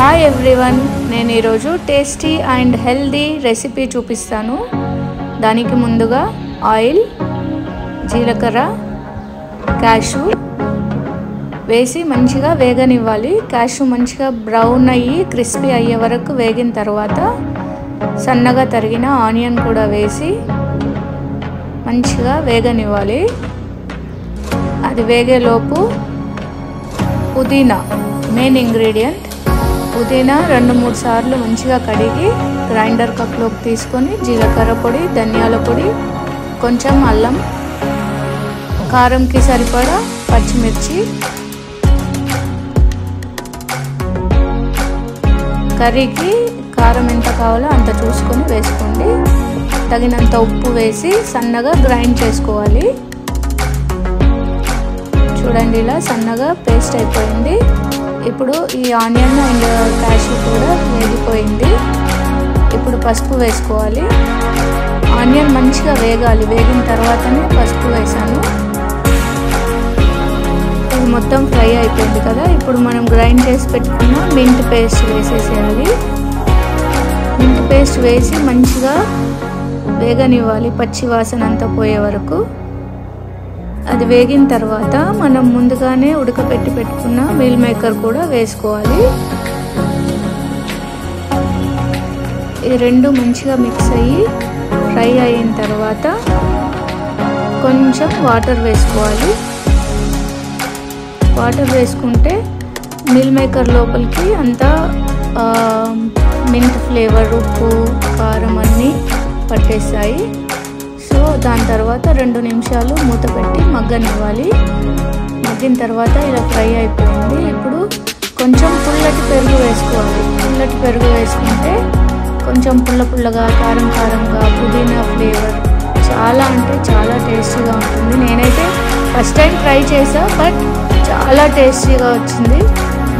Hi everyone, నేను ఈరోజు tasty and healthy recipe చూపిస్తాను. దానికి ముందుగా ఆయిల్, జీలకర్ర, క్యాషు వేసి మంచిగా వేగనివ్వాలి. క్యాషు మంచిగా బ్రౌన్ అయ్యి క్రిస్పీ అయ్యే వరకు వేగిన తర్వాత సన్నగా తరిగిన ఆనియన్ కూడా వేసి మంచిగా వేగనివ్వాలి. అది వేగేలోపు పుదీనా మెయిన్ ఇంగ్రీడియంట్. పుదీనా 2-3 సార్లు మంచిగా కడిగి గ్రైండర్ కప్లోకి తీసుకొని జీలకర్ర పొడి, ధనియాల పొడి, కొంచెం అల్లం, కారంకి సరిపడా పచ్చిమిర్చి, కర్రీకి కారం ఎంత కావాలో అంత చూసుకొని వేసుకోండి. తగినంత ఉప్పు వేసి సన్నగా గ్రైండ్ చేసుకోవాలి. చూడండి, ఇలా సన్నగా పేస్ట్ అయిపోయింది. ఇప్పుడు ఈ ఆనియన్ అండ్ క్యాషు కూడా వేగిపోయింది. ఇప్పుడు పసుపు వేసుకోవాలి. ఆనియన్ మంచిగా వేగాలి. వేగిన తర్వాతనే పసుపు వేసాను. ఇది మొత్తం ఫ్రై అయిపోయింది కదా. ఇప్పుడు మనం గ్రైండ్ చేసి పెట్టుకున్న మింట్ పేస్ట్ వేసేసేయాలి. మింట్ పేస్ట్ వేసి మంచిగా వేగనివ్వాలి, పచ్చి వాసన అంతా పోయే వరకు. అది వేగిన తర్వాత మనం ముందుగానే ఉడకపెట్టి పెట్టుకున్న మీల్ మేకర్ కూడా వేసుకోవాలి. ఈ రెండు మంచిగా మిక్స్ అయ్యి ఫ్రై అయిన తర్వాత కొంచెం వాటర్ వేసుకోవాలి. వాటర్ వేసుకుంటే మీల్ మేకర్ లోపలికి అంతా మింట్ ఫ్లేవర్, ఉప్పు, కారం అన్నీ పట్టేస్తాయి. సో దాని తర్వాత 2 నిమిషాలు మూత పెట్టి మగ్గనివ్వాలి. మగ్గిన తర్వాత ఇలా ఫ్రై అయిపోయింది. ఇప్పుడు కొంచెం పుల్లటి పెరుగు వేసుకోవాలి. పుల్లటి పెరుగు వేసుకుంటే కొంచెం పుల్లగా, కారంగా, పుదీనా ఫ్లేవర్ చాలా అంటే చాలా టేస్టీగా ఉంటుంది. నేనైతే ఫస్ట్ టైం ట్రై చేసా, బట్ చాలా టేస్టీగా వచ్చింది.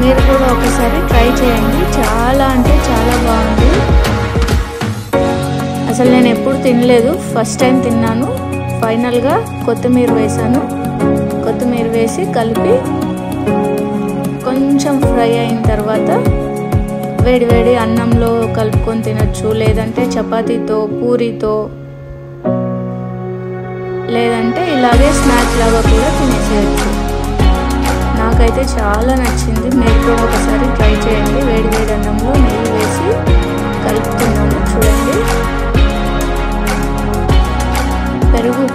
మీరు కూడా ఒకసారి ట్రై చేయండి. చాలా అంటే చాలా బాగుంది. అసలు నేను ఎప్పుడు తినలేదు, ఫస్ట్ టైం తిన్నాను. ఫైనల్గా కొత్తిమీర వేసాను. కొత్తిమీర వేసి కలిపి కొంచెం ఫ్రై అయిన తర్వాత వేడి అన్నంలో కలుపుకొని తినచ్చు, లేదంటే చపాతీతో, పూరితో, లేదంటే ఇలాగే స్నాక్ లాగా కూడా తినేసేయచ్చు. నాకైతే చాలా నచ్చింది. మీరు కూడా ఒకసారి ట్రై చేయండి. వేడి అన్నంలో నెయ్యి వేసి కలుపుతున్నాను. చూడండి,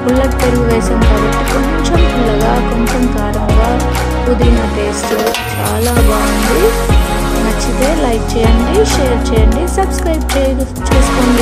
పుల్లటి పెరుగు వేసాం కాబట్టి కొంచెం పుల్లగా, కొంచెం కారంగా, పుదీనా టేస్ట్ చాలా బాగుంది. నచ్చితే లైక్ చేయండి, షేర్ చేయండి, సబ్స్క్రైబ్ చేసుకోండి.